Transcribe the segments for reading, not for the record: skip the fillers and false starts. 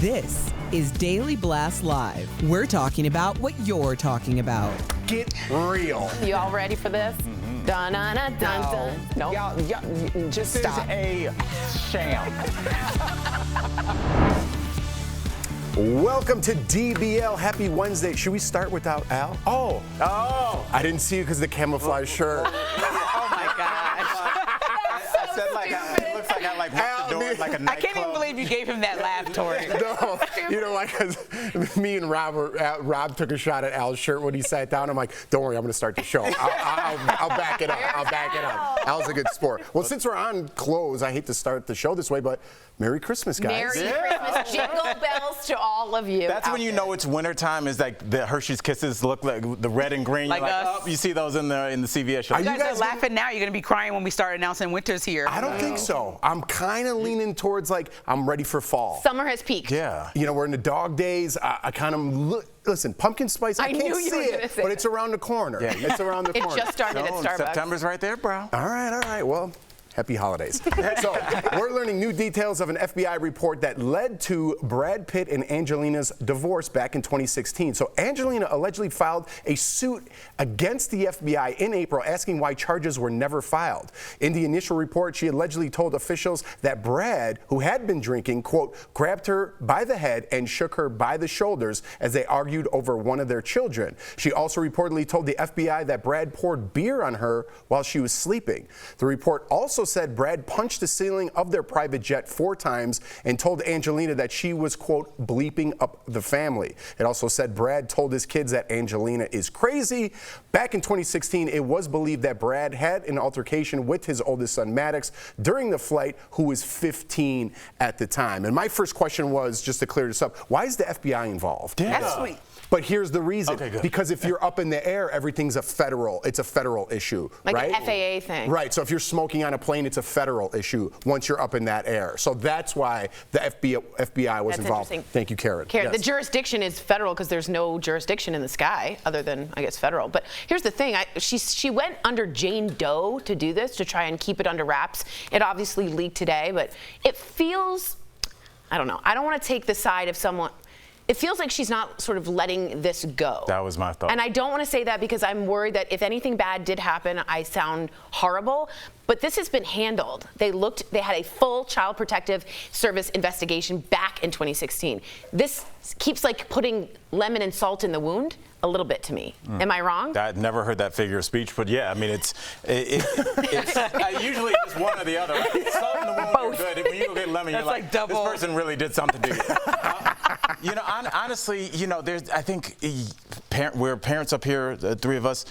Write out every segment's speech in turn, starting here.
This is Daily Blast Live. We're talking about what you're talking about. Get real. You all ready for this? Dun, dun, dun, dun, dun. No. Y'all, just stop. This is a sham. Welcome to DBL. Happy Wednesday. Should we start without Al? Oh. I didn't see you because of the camouflage shirt. Oh my gosh. I said it looks like I walked the door like a nightclub. I can't even believe you gave him that laugh, Tori. No, you know, like, cause me and Rob took a shot at Al's shirt when he sat down. I'm like, don't worry, I'm going to start the show. I'll back it up. I'll back it up. Al's a good sport. Well, since we're on close, I hate to start the show this way, but Merry Christmas, guys. Merry Christmas. Jingle bells to all of you. That's when you know it's wintertime. Is like the Hershey's Kisses look like the red and green. Like us. You see those in the CVS show. You guys are laughing now. You're going to be crying when we start announcing winter's here. I don't think so. I'm kind of leaning towards like I'm ready for fall. Summer has peaked. Yeah. You know, we're in the dog days. I kind of listen. Pumpkin spice. I can't see it, but it's around the corner. Yeah, it's around the corner. It just started at Starbucks. September's right there, bro. All right. Well. Happy holidays. So, we're learning new details of an FBI report that led to Brad Pitt and Angelina's divorce back in 2016. So, Angelina allegedly filed a suit against the FBI in April asking why charges were never filed. In the initial report, she allegedly told officials that Brad, who had been drinking, quote, grabbed her by the head and shook her by the shoulders as they argued over one of their children. She also reportedly told the FBI that Brad poured beer on her while she was sleeping. The report also said Brad punched the ceiling of their private jet 4 times and told Angelina that she was, quote, bleeping up the family. It also said Brad told his kids that Angelina is crazy. Back in 2016, it was believed that Brad had an altercation with his oldest son, Maddox, during the flight, who was 15 at the time. And my first question was, just to clear this up, why is the FBI involved? Yeah. That's sweet. But here's the reason. Okay, good. Because if you're up in the air, everything's it's a federal issue, like right? an FAA thing. Right, so if you're smoking on a plane, it's a federal issue once you're up in that air. So that's why the FBI was involved. Interesting. Thank you, Karen. The jurisdiction is federal because there's no jurisdiction in the sky other than, I guess, federal. But here's the thing. She went under Jane Doe to do this, to try and keep it under wraps. It obviously leaked today, but it feels, I don't know. I don't want to take the side of someone. It feels like she's not sort of letting this go. That was my thought. And I don't want to say that because I'm worried that if anything bad did happen, I sound horrible. But this has been handled. They had a full Child Protective Service investigation back in 2016. This keeps like putting lemon and salt in the wound a little bit to me. Am I wrong? I'd never heard that figure of speech, but yeah, I mean, it's usually just one or the other. Right? Salt in the wound, you're good. When you go get lemon, you're like, this person really did something to you. You know, honestly, you know, I think we're parents up here, the 3 of us.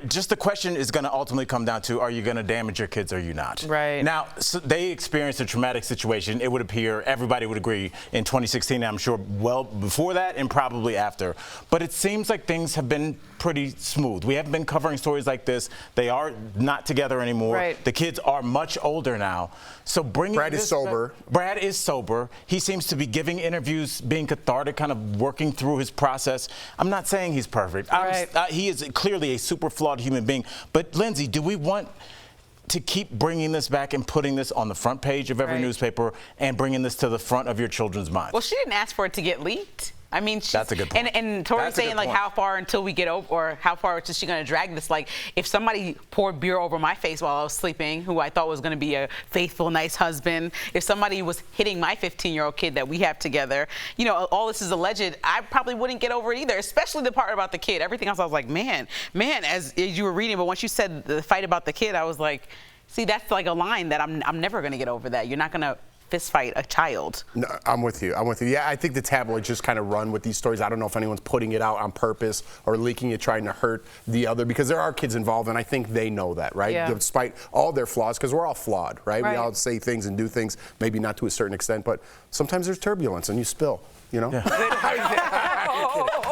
Just the question is going to ultimately come down to, are you going to damage your kids or are you not? Right. Now, so they experienced a traumatic situation. It would appear, everybody would agree, in 2016, I'm sure well before that and probably after. But it seems like things have been pretty smooth. We haven't been covering stories like this. They are not together anymore. Right. The kids are much older now. So Brad is sober. Brad is sober. He seems to be giving interviews, being cathartic, kind of working through his process. I'm not saying he's perfect. Right. He is clearly a super flawed human being. But Lindsay, do we want to keep bringing this back and putting this on the front page of every newspaper and bringing this to the front of your children's minds? Well, she didn't ask for it to get leaked. I mean, that's a good point. And Tori's saying, like, how far until we get over, or how far is she going to drag this? Like, if somebody poured beer over my face while I was sleeping, who I thought was going to be a faithful, nice husband, if somebody was hitting my 15-year-old kid that we have together, you know, all this is alleged, I probably wouldn't get over it either, especially the part about the kid. Everything else, I was like, man, as you were reading, but once you said the fight about the kid, I was like, see, that's like a line that I'm never going to get over that. You're not going to fist fight a child. No, I'm with you. Yeah, I think the tabloids just kind of run with these stories. I don't know if anyone's putting it out on purpose or leaking it, trying to hurt the other, because there are kids involved, and I think they know that, right? Yeah. Despite all their flaws, because we're all flawed, right? We all say things and do things, maybe not to a certain extent, but sometimes there's turbulence and you spill, you know? Yeah.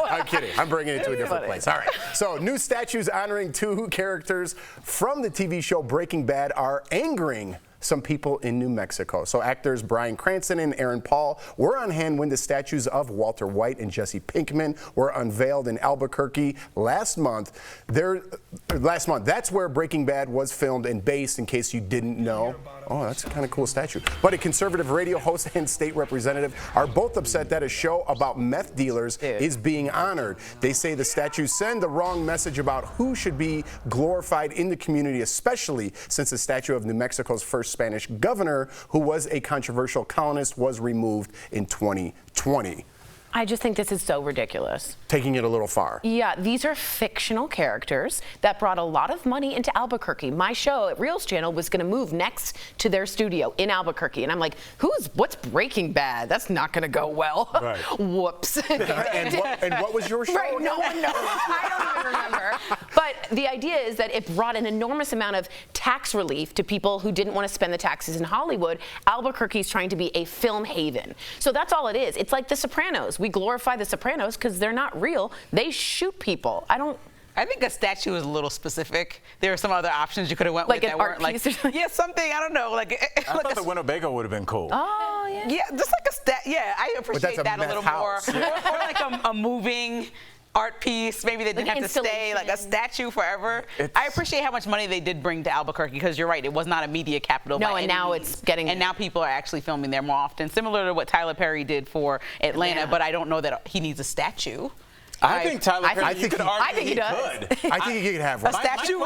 I'm kidding. I'm bringing it to a different place. All right. So, new statues honoring 2 characters from the TV show Breaking Bad are angering some people in New Mexico. So actors Bryan Cranston and Aaron Paul were on hand when the statues of Walter White and Jesse Pinkman were unveiled in Albuquerque last month. That's where Breaking Bad was filmed and based, in case you didn't know. Oh, that's a kind of cool statue. But a conservative radio host and state representative are both upset that a show about meth dealers is being honored. They say the statues send the wrong message about who should be glorified in the community, especially since the statue of New Mexico's first Spanish governor, who was a controversial colonist, was removed in 2020. I just think this is so ridiculous. Taking it a little far. Yeah, these are fictional characters that brought a lot of money into Albuquerque. My show at Reels Channel was going to move next to their studio in Albuquerque. And I'm like, what's Breaking Bad? That's not going to go well. Right. Whoops. and what was your show? Right, no one knows. I don't even remember. But the idea is that it brought an enormous amount of tax relief to people who didn't want to spend the taxes in Hollywood. Albuquerque is trying to be a film haven. So that's all it is. It's like The Sopranos. We glorify The Sopranos because they're not real. They shoot people. I think a statue is a little specific. There are some other options you could have went like with an that art weren't piece like, yeah, something, I don't know. Like, I thought the Winnebago would have been cool. Oh, yeah. Yeah, just like I appreciate that a little house. more. Or like a moving art piece. Maybe they didn't have to stay like a statue forever. I appreciate how much money they did bring to Albuquerque, because you're right, it was not a media capital. No, and now it's getting. And now people are actually filming there more often, similar to what Tyler Perry did for Atlanta. But I don't know that he needs a statue. I think Tyler Perry, I think he does. I think he could have one. A statue?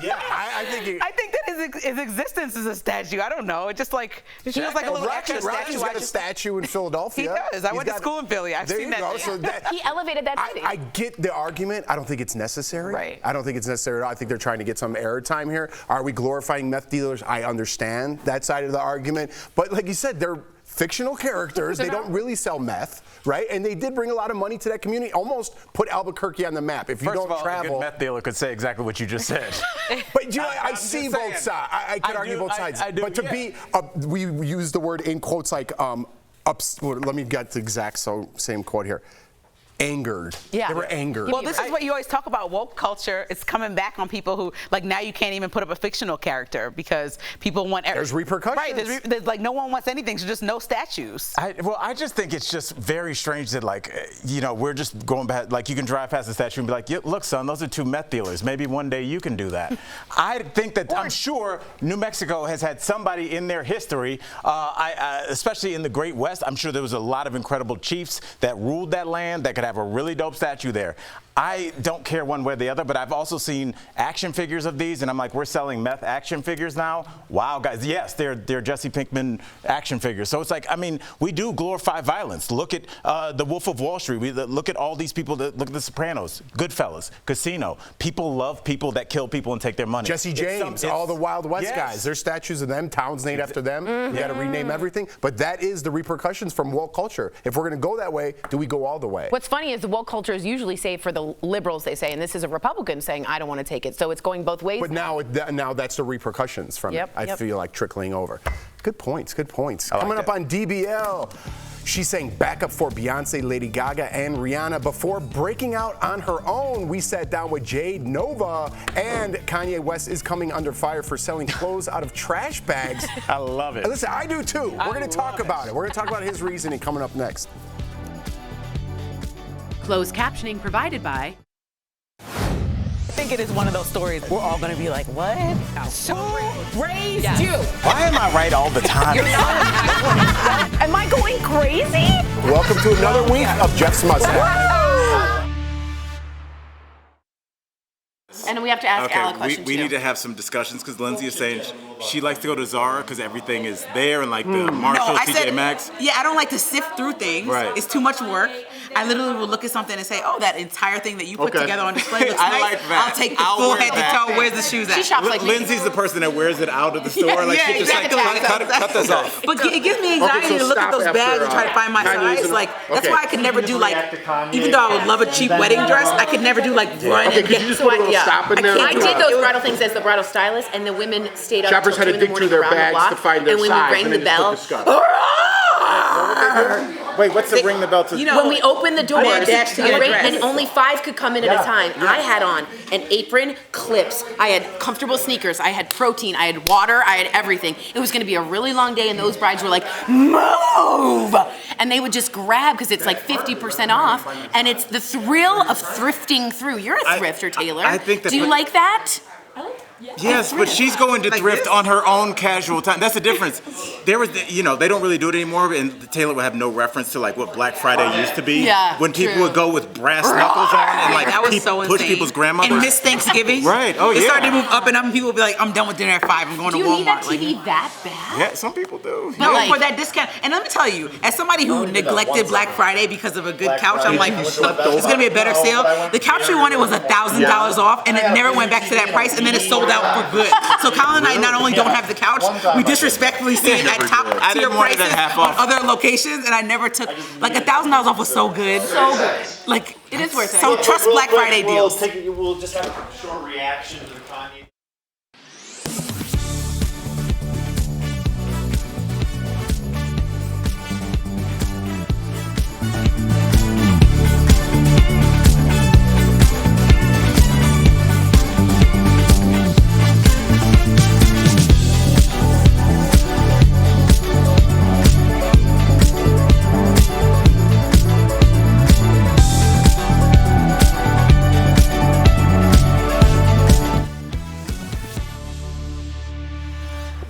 Yeah, I think that his existence is a statue. I don't know. It just like it feels like a little extra statue. He's got a statue in Philadelphia. He does. I went to school in Philly. I've seen that. There you go. So he elevated that city. I get the argument. I don't think it's necessary. Right. I don't think it's necessary at all. I think they're trying to get some airtime here. Are we glorifying meth dealers? I understand that side of the argument. But like you said, they're fictional characters. They don't really sell meth, right? And they did bring a lot of money to that community, almost put Albuquerque on the map. If you First don't of all, travel, a good meth dealer could say exactly what you just said. But you know, I see both sides. I could argue both sides. I do, but to be, we use the word in quotes like, let me get the exact same quote here. Angered. Yeah. They were angered. Well, this is what you always talk about, woke culture. It's coming back on people who, like, now you can't even put up a fictional character because people want. There's repercussions. Right. There's like no one wants anything, so just no statues. I just think it's just very strange that, like, you know, we're just going back. Like, you can drive past the statue and be like, look, son, those are two meth dealers. Maybe one day you can do that. I think that I'm sure New Mexico has had somebody in their history, especially in the Great West. I'm sure there was a lot of incredible chiefs that ruled that land that could have a really dope statue there. I don't care one way or the other, but I've also seen action figures of these, and I'm like, we're selling meth action figures now? Wow, guys, yes, they're Jesse Pinkman action figures. So it's like, I mean, we do glorify violence. Look at The Wolf of Wall Street. Look at all these people. Look at The Sopranos, Goodfellas, Casino. People love people that kill people and take their money. Jesse James, all the Wild West guys. There's statues of them, towns named after them. You got to rename everything. But that is the repercussions from woke culture. If we're going to go that way, do we go all the way? What's funny is the woke culture is usually saved for the liberals, they say, and this is a Republican saying, I don't want to take it. So it's going both ways. But now that's the repercussions from it. I feel like trickling over. Good points, good points. Coming up on DBL, she's saying backup for Beyonce, Lady Gaga, and Rihanna. Before breaking out on her own, we sat down with Jade, Nova, and Kanye West is coming under fire for selling clothes out of trash bags. I love it. Listen, I do too. We're going to talk about it. We're going to talk about his reasoning coming up next. Closed captioning provided by. I think it is one of those stories we're all going to be like, what? Who raised you? Why am I right all the time? Am I going crazy? Welcome to another week of Jeff's Mustache. And we have to ask Al a question we need to have some discussions because Lindsay is saying she likes to go to Zara because everything is there and like the Marshall, TJ Maxx. Yeah, I don't like to sift through things. Right. It's too much work. I literally will look at something and say, oh, that entire thing that you put together on display looks nice. Like that. I'll take the full head to toe. Where's the shoes at? She shops like me. Lindsay's the person that wears it out of the store. Like she just exactly. like cut this off. But it gives me anxiety to look at those bags and try to find my size. Like that's why I could never do like, even though I would love a cheap wedding dress, I could never do like run and get. So I did those bridal things as the bridal stylist, and the women stayed up Shoppers until had 2 to in the dig through morning their around the bags block, to find their and when size, we rang and the they bell, just took the Wait, what's the ring the bell to? You know, when we opened the door, and only 5 could come in at a time. I had on an apron, clips. I had comfortable sneakers. I had protein. I had water. I had everything. It was going to be a really long day, and those brides were like, move! And they would just grab because it's like 50% off, and it's the thrill of thrifting through. You're a thrifter, Taylor. I think that. Do you like that? Yes, but she's going to thrift on her own casual time. That's the difference. There was, they don't really do it anymore, and Taylor would have no reference to like what Black Friday used to be. Yeah, when people would go with brass knuckles on and like that was so push insane. people's grandmothers. And miss Thanksgiving. Right. Oh yeah. It started to move up and up, and people would be like, "I'm done with dinner at 5. I'm going to Walmart." Do you need that TV that bad? Yeah, some people do. No, for that discount. And let me tell you, as somebody who neglected Black Friday because of a good couch, I'm like, it's gonna be a better sale. The couch we wanted was $1,000 off, and it never went back to that price, and then it sold out for good. So Colin and I not only don't have the couch, we disrespectfully see it at top tier prices on other locations, and I never took like $1,000 off was so good. So good. Like it is worth it. So trust Black Friday deals. We'll just have a short reaction to the Kanye.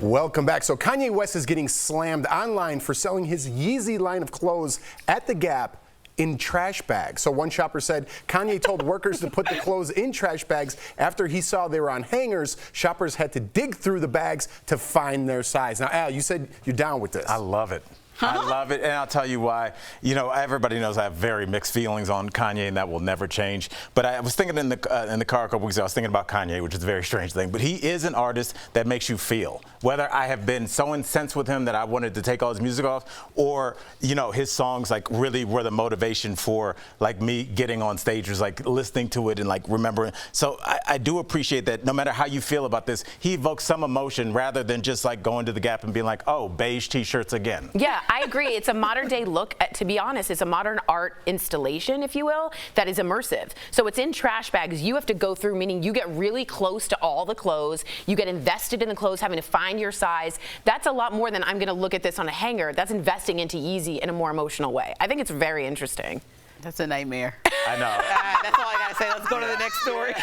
Welcome back. So Kanye West is getting slammed online for selling his Yeezy line of clothes at the Gap in trash bags. So one shopper said Kanye told workers to put the clothes in trash bags after he saw they were on hangers. Shoppers had to dig through the bags to find their size. Now, Al, you said you're down with this. I love it. I love it, and I'll tell you why. Everybody knows I have very mixed feelings on Kanye, and that will never change. But I was thinking in the car a couple weeks ago, I was thinking about Kanye, which is a very strange thing. But he is an artist that makes you feel. Whether I have been so incensed with him that I wanted to take all his music off, or his songs like really were the motivation for like me getting on stage, was like listening to it and like remembering. So I do appreciate that. No matter how you feel about this, he evokes some emotion rather than just like going to the Gap and being like, oh, beige T-shirts again. Yeah. I agree. It's a modern day look. To be honest, it's a modern art installation, if you will, that is immersive. So it's in trash bags. You have to go through, meaning you get really close to all the clothes. You get invested in the clothes, having to find your size. That's a lot more than I'm going to look at this on a hanger. That's investing into Yeezy in a more emotional way. I think it's very interesting. That's a nightmare. I know. That's all I got to say. Let's go to the next story.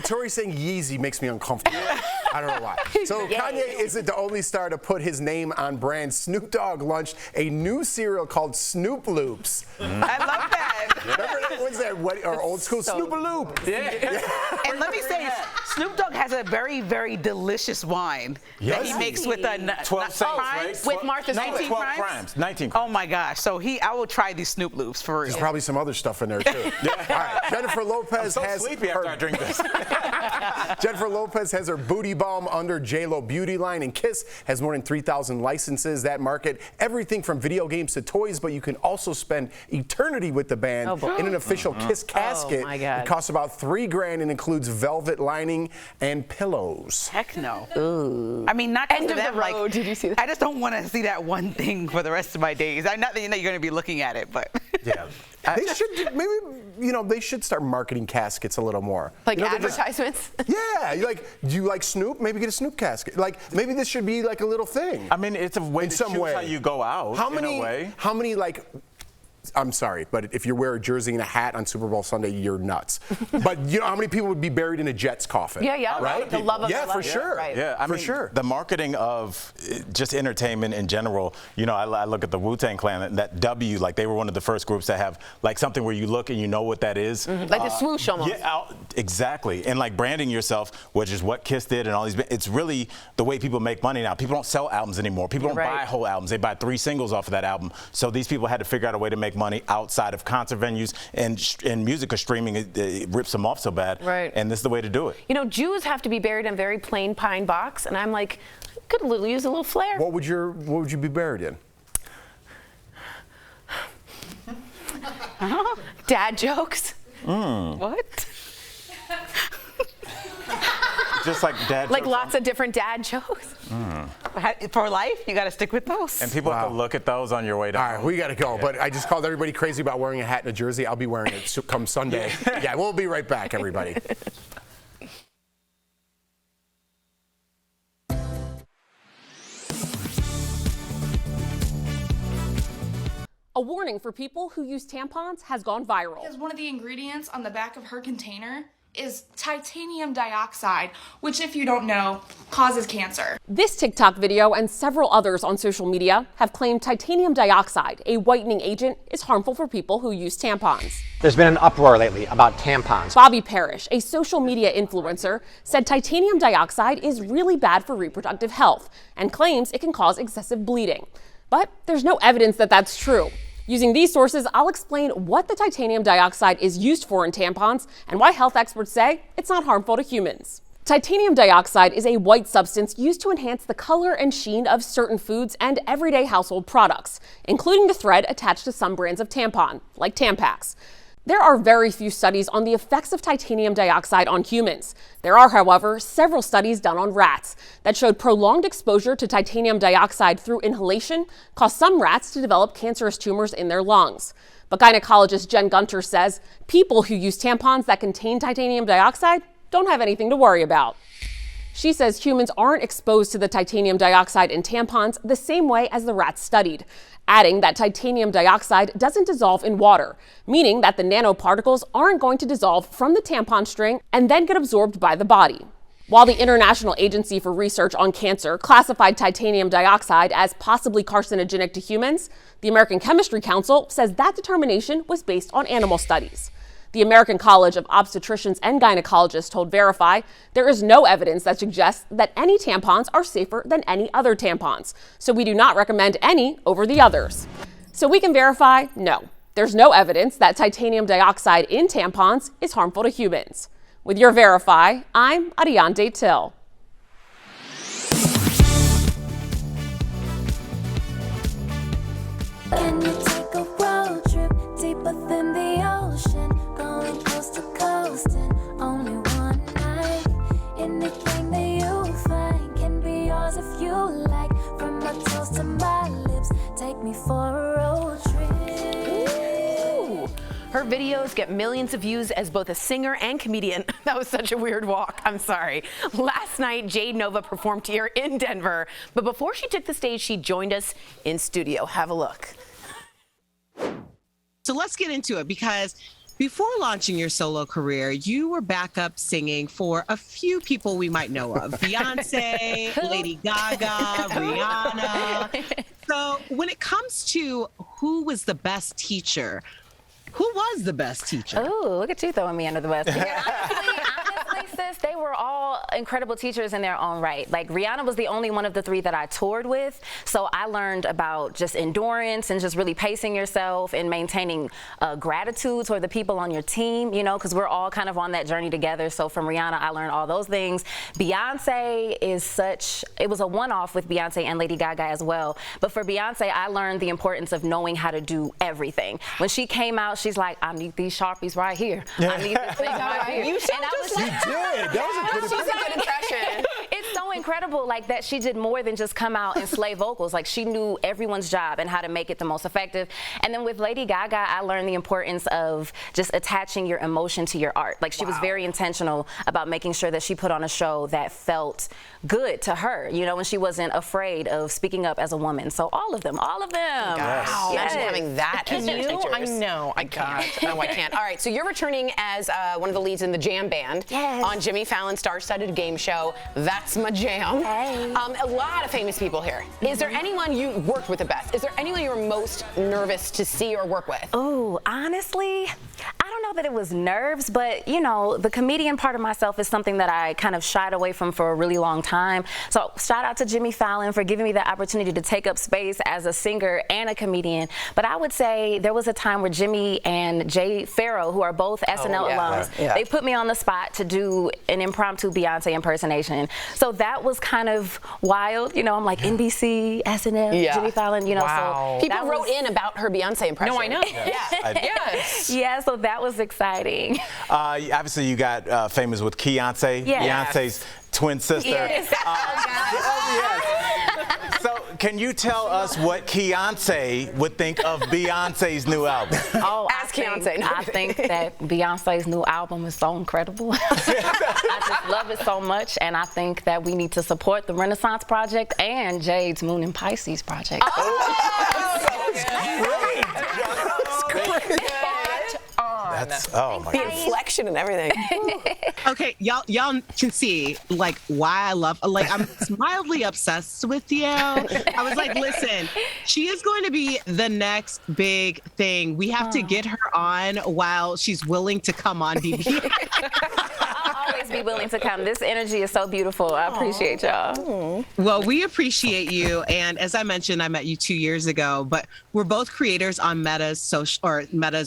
Tori saying Yeezy makes me uncomfortable. I don't know why. So Kanye isn't the only star to put his name on brands. Snoop Dogg launched a new cereal called Snoop Loops. I love that. Remember that? What's that? Or old school Snoop Loop? Yeah. And let me say, Snoop Dogg has a very, very delicious wine that he makes with a 12 cents, right? With Martha's 19 crimes. 19 crimes. Oh my gosh! So I will try these Snoop Loops for real. There's probably some other stuff in there too. All right. Jennifer Lopez I'm so sleepy after I drink this. Jennifer Lopez has her booty balm under J.Lo Beauty line, and Kiss has more than 3,000 licenses that market everything from video games to toys, but you can also spend eternity with the band in an official Kiss casket. Oh my God. It costs about $3,000 and includes velvet lining and pillows. Heck no. Ooh. I mean, not End of them, the road. Did you see that? I just don't want to see that one thing for the rest of my days. Not that you're going to be looking at it, but. Yeah. They should they should start marketing caskets a little more. Like advertisements? Yeah. Do you like Snoop? Maybe get a Snoop casket. Like maybe this should be like a little thing. I mean, it's a way to choose how you go out. How many like? I'm sorry, but if you wear a jersey and a hat on Super Bowl Sunday, you're nuts. But you know how many people would be buried in a Jets coffin? Yeah, right. The love of yeah, for sure. Right. Yeah, I mean, sure. The marketing of just entertainment in general. I look at the Wu-Tang Clan. That W, like they were one of the first groups to have like something where you look and you know what that is. Mm-hmm. Like the swoosh almost. Yeah, exactly. And like branding yourself, which is what Kiss did, and all these. It's really the way people make money now. People don't sell albums anymore. People don't buy whole albums. They buy 3 singles off of that album. So these people had to figure out a way to make money outside of concert venues and music or streaming. It rips them off so bad. Right. And this is the way to do it. Jews have to be buried in a very plain pine box, and I'm like, could use a little flair. What would you be buried in? Dad jokes. What? Just like dad. Like lots of different dad jokes. For life, you got to stick with those. And people have to look at those on your way down. All right, we got to go. But I just called everybody crazy about wearing a hat and a jersey. I'll be wearing it come Sunday. Yeah, we'll be right back, everybody. A warning for people who use tampons has gone viral. Because one of the ingredients on the back of her container is titanium dioxide, which, if you don't know, causes cancer. This TikTok video and several others on social media have claimed titanium dioxide, a whitening agent, is harmful for people who use tampons. There's been an uproar lately about tampons. Bobby Parrish, a social media influencer, said titanium dioxide is really bad for reproductive health and claims it can cause excessive bleeding. But there's no evidence that that's true. Using these sources, I'll explain what the titanium dioxide is used for in tampons and why health experts say it's not harmful to humans. Titanium dioxide is a white substance used to enhance the color and sheen of certain foods and everyday household products, including the thread attached to some brands of tampon, like Tampax. There are very few studies on the effects of titanium dioxide on humans. There are, however, several studies done on rats that showed prolonged exposure to titanium dioxide through inhalation caused some rats to develop cancerous tumors in their lungs. But gynecologist Jen Gunter says people who use tampons that contain titanium dioxide don't have anything to worry about. She says humans aren't exposed to the titanium dioxide in tampons the same way as the rats studied, adding that titanium dioxide doesn't dissolve in water, meaning that the nanoparticles aren't going to dissolve from the tampon string and then get absorbed by the body. While the International Agency for Research on Cancer classified titanium dioxide as possibly carcinogenic to humans, the American Chemistry Council says that determination was based on animal studies. The American College of Obstetricians and Gynecologists told Verify there is no evidence that suggests that any tampons are safer than any other tampons, so we do not recommend any over the others. So we can verify, no, there's no evidence that titanium dioxide in tampons is harmful to humans. With your Verify, I'm Ariante Till. Can you take a road trip deeper than the ocean? Going coast to coast in only one night. Anything that you find can be yours if you like. From my toes to my lips, take me for a road trip. Ooh. Her videos get millions of views as both a singer and comedian. That was such a weird walk. I'm sorry. Last night, Jade Nova performed here in Denver. But before she took the stage, she joined us in studio. Have a look. So let's get into it, because before launching your solo career, you were backup singing for a few people we might know of. Beyonce, Lady Gaga, Rihanna. So when it comes to who was the best teacher, who was the best teacher? Oh, look at you throwing me under the bus. Honestly, sis, they were all incredible teachers in their own right. Like, Rihanna was the only one of the three that I toured with, so I learned about just endurance and just really pacing yourself and maintaining gratitude toward the people on your team, you know, because we're all kind of on that journey together. So from Rihanna, I learned all those things. Beyonce is it was a one-off with Beyonce and Lady Gaga as well. But for Beyonce, I learned the importance of knowing how to do everything. When she came out, she's like, I need these Sharpies right here. I need this thing right here. You did. That was a good impression. It's so incredible, like, that she did more than just come out and slay vocals. Like, she knew everyone's job and how to make it the most effective. And then with Lady Gaga, I learned the importance of just attaching your emotion to your art. Like, she was very intentional about making sure that she put on a show that felt good to her, you know, and she wasn't afraid of speaking up as a woman. So all of them. Wow. Yes. Imagine having that as your teachers. I know. I can't. No, I can't. All right, so you're returning as one of the leads in the jam band on Jimmy Fallon's star-studded game show, That's My Jam. Hey. A lot of famous people here. Is there anyone you worked with the best? Is there anyone you were most nervous to see or work with? Oh, honestly, I don't know that it was nerves, but, you know, the comedian part of myself is something that I kind of shied away from for a really long time. So shout out to Jimmy Fallon for giving me the opportunity to take up space as a singer and a comedian. But I would say there was a time where Jimmy and Jay Farrow, who are both SNL alums, they put me on the spot to do an impromptu Beyonce impersonation. So that was kind of wild. You know, I'm like, NBC, SNL, Jimmy Fallon, you know. So people wrote in about her Beyonce impression. No, I know. Yeah, so that was exciting. Obviously, you got famous with Beyonce, Beyonce's twin sister. Yes. Can you tell us what Beyonce would think of Beyonce's new album? Oh, Ask Beyonce. I think that Beyonce's new album is so incredible. I just love it so much, and I think that we need to support the Renaissance Project and Jade's Moon and Pisces project. The inflection and everything. Okay, y'all can see like why I love, like I'm mildly obsessed with you. I was like, listen, she is going to be the next big thing. We have to get her on while she's willing to come on DBL. I'll always be willing to come. This energy is so beautiful. I appreciate y'all. Well, we appreciate you. And as I mentioned, I met you 2 years ago, but we're both creators on Meta's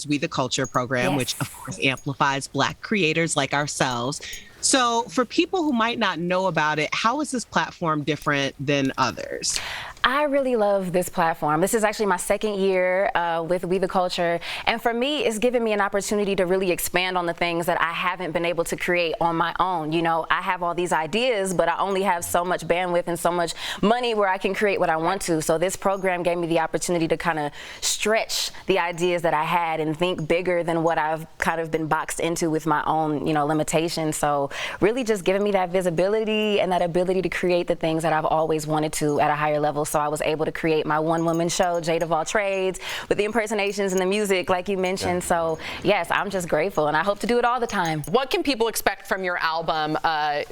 We the Culture program, which of course amplifies Black creators like ourselves. So for people who might not know about it, how is this platform different than others? I really love this platform. This is actually my second year with We the Culture. And for me, it's given me an opportunity to really expand on the things that I haven't been able to create on my own. You know, I have all these ideas, but I only have so much bandwidth and so much money where I can create what I want to. So this program gave me the opportunity to kind of stretch the ideas that I had and think bigger than what I've kind of been boxed into with my own, you know, limitations. So really just giving me that visibility and that ability to create the things that I've always wanted to at a higher level. So I was able to create my one-woman show, Jade of All Trades, with the impersonations and the music, like you mentioned. So yes, I'm just grateful, and I hope to do it all the time. What can people expect from your album,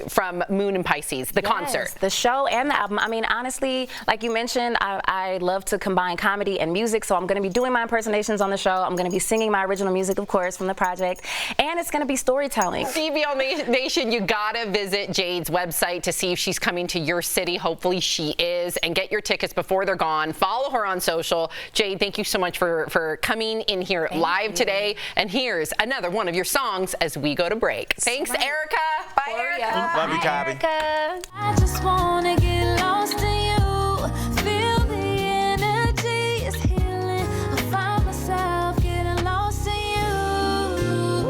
from Moon and Pisces, the concert? The show and the album. I mean, honestly, like you mentioned, I love to combine comedy and music, so I'm going to be doing my impersonations on the show. I'm going to be singing my original music, of course, from the project, and it's going to be storytelling. DBL Nation, you gotta visit Jade's website to see if she's coming to your city. Hopefully she is, and get your tickets before they're gone. Follow her on social. Jade, thank you so much for coming in here live today. And here's another one of your songs as we go to break. Thanks, Erica. Bye, Erica. Love you, Kabi. I just wanna get lost in you. Feel the energy is healing. I find myself getting lost in you.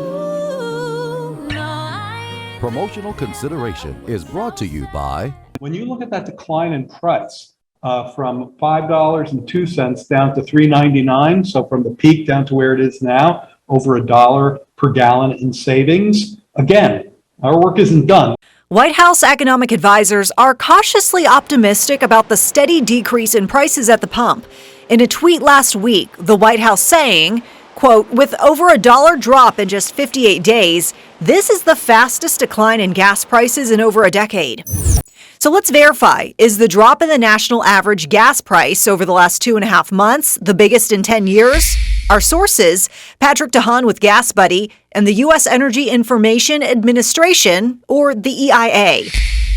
No, Promotional consideration is brought to you by. When you look at that decline in price from $5.02 down to $3.99, so from the peak down to where it is now, over $1 per gallon in savings, again, our work isn't done. White House economic advisors are cautiously optimistic about the steady decrease in prices at the pump. In a tweet last week, the White House saying, quote, with over $1 drop in just 58 days, this is the fastest decline in gas prices in over a decade. So let's verify, is the drop in the national average gas price over the last 2.5 months the biggest in 10 years? Our sources, Patrick DeHaan with Gas Buddy and the U.S. Energy Information Administration, or the EIA.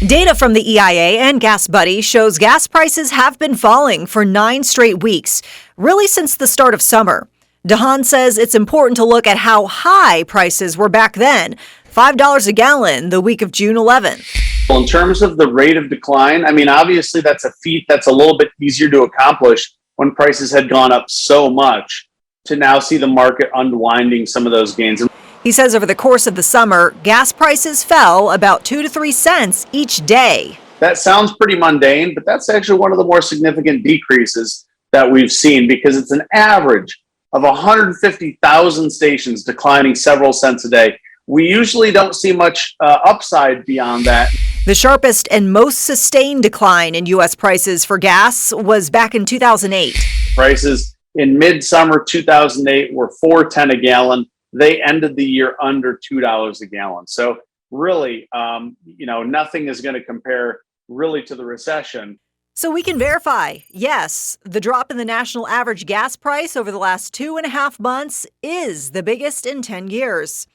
Data from the EIA and Gas Buddy shows gas prices have been falling for 9 straight weeks, really since the start of summer. DeHaan says it's important to look at how high prices were back then, $5 a gallon the week of June 11th. In terms of the rate of decline, I mean, obviously that's a feat that's a little bit easier to accomplish when prices had gone up so much, to now see the market unwinding some of those gains. He says over the course of the summer, gas prices fell about 2 to 3 cents each day. That sounds pretty mundane, but that's actually one of the more significant decreases that we've seen, because it's an average of 150,000 stations declining several cents a day. We usually don't see much upside beyond that. The sharpest and most sustained decline in U.S. prices for gas was back in 2008. Prices in midsummer 2008 were $4.10 a gallon. They ended the year under $2 a gallon. So really, nothing is going to compare really to the recession. So we can verify, yes, the drop in the national average gas price over the last 2.5 months is the biggest in 10 years.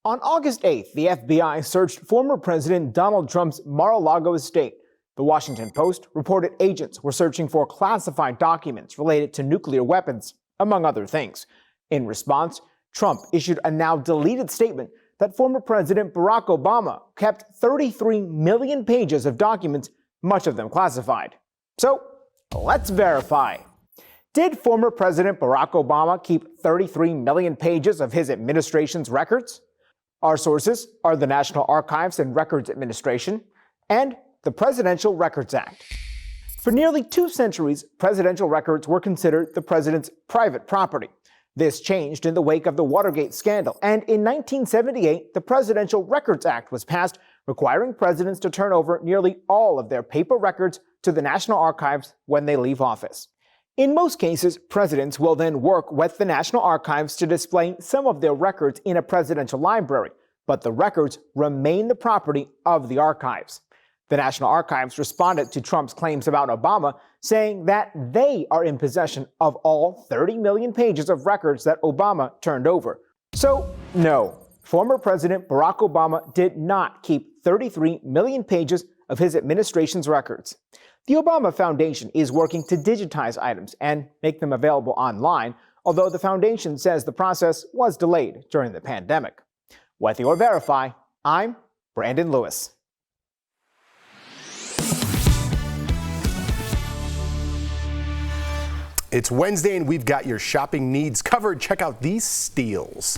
On August 8th, the FBI searched former President Donald Trump's Mar-a-Lago estate. The Washington Post reported agents were searching for classified documents related to nuclear weapons, among other things. In response, Trump issued a now deleted statement that former President Barack Obama kept 33 million pages of documents, much of them classified. So let's verify. Did former President Barack Obama keep 33 million pages of his administration's records? Our sources are the National Archives and Records Administration and the Presidential Records Act. For nearly 2 centuries, presidential records were considered the president's private property. This changed in the wake of the Watergate scandal, and in 1978, the Presidential Records Act was passed, requiring presidents to turn over nearly all of their paper records to the National Archives when they leave office. In most cases, presidents will then work with the National Archives to display some of their records in a presidential library, but the records remain the property of the archives. The National Archives responded to Trump's claims about Obama, saying that they are in possession of all 30 million pages of records that Obama turned over. So, no, former President Barack Obama did not keep 33 million pages of his administration's records. The Obama Foundation is working to digitize items and make them available online, although the foundation says the process was delayed during the pandemic. With your Verify, I'm Brandon Lewis. It's Wednesday and we've got your shopping needs covered. Check out these steals.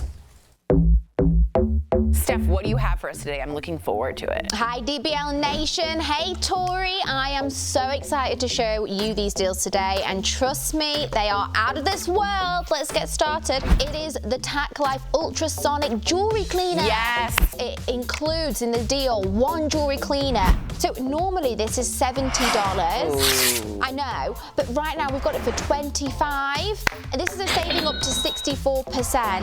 Steph, what do you have for us today? I'm looking forward to it. Hi, DBL Nation. Hey, Tori. I am so excited to show you these deals today. And trust me, they are out of this world. Let's get started. It is the Tac Life Ultrasonic Jewelry Cleaner. Yes. It includes in the deal 1 jewelry cleaner. So normally this is $70. Ooh. I know, but right now we've got it for $25. And this is a saving up to 64%.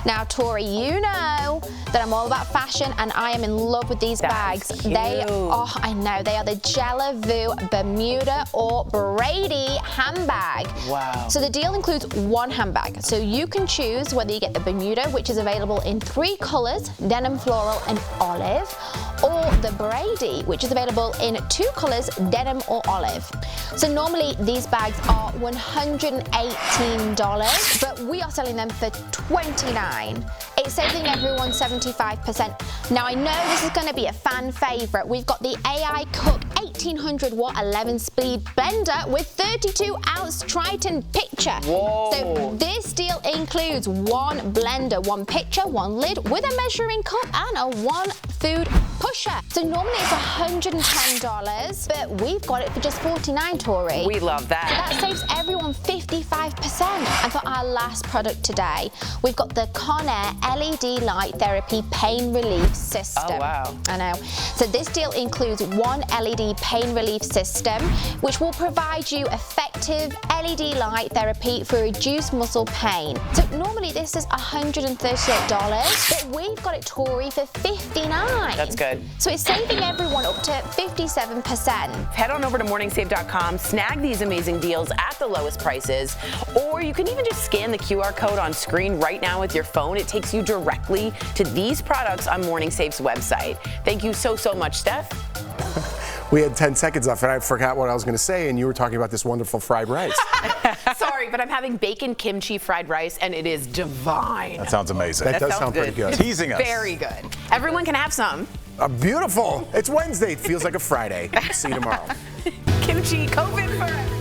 Now, Tori, you know that I'm all about fashion and I am in love with these bags. Cute. They are, I know, they are the Jella Vu Bermuda or Brady handbag. Wow. So the deal includes 1 handbag. So you can choose whether you get the Bermuda, which is available in 3 colors, denim, floral, and olive, or the Brady, which is available in 2 colors, denim or olive. So normally these bags are $118, but we are selling them for $29. It's saving everyone 75%. Now I know this is going to be a fan favorite. We've got the AI Cook 1800 watt 11-speed blender with 32-ounce Triton pitcher. Whoa. So this deal includes 1 blender, 1 pitcher, 1 lid with a measuring cup and a 1 food pusher. So normally it's $110, but we've got it for just $49, Tori. We love that. So that saves everyone 55%. And for our last product today, we've got the Conair LED Light Therapy Pain Relief System. Oh, wow. I know. So this deal includes 1 LED pain relief system, which will provide you effective LED light therapy for reduced muscle pain. So normally this is $138, but we've got it, Tori, for $59. That's good. So it's saving everyone up to 57%. Head on over to morningsave.com, snag these amazing deals at the lowest prices, or you can even just scan the QR code on screen right now with your phone. It takes you directly to these products on Morning Safe's website. Thank you so much, Steph. We had 10 seconds left and I forgot what I was going to say, and you were talking about this wonderful fried rice. Sorry, but I'm having bacon kimchi fried rice and it is divine. That sounds amazing. That does sound pretty good. Teasing us. Very good. Everyone can have some. Beautiful. It's Wednesday. It feels like a Friday. See you tomorrow. Kimchi, COVID forever.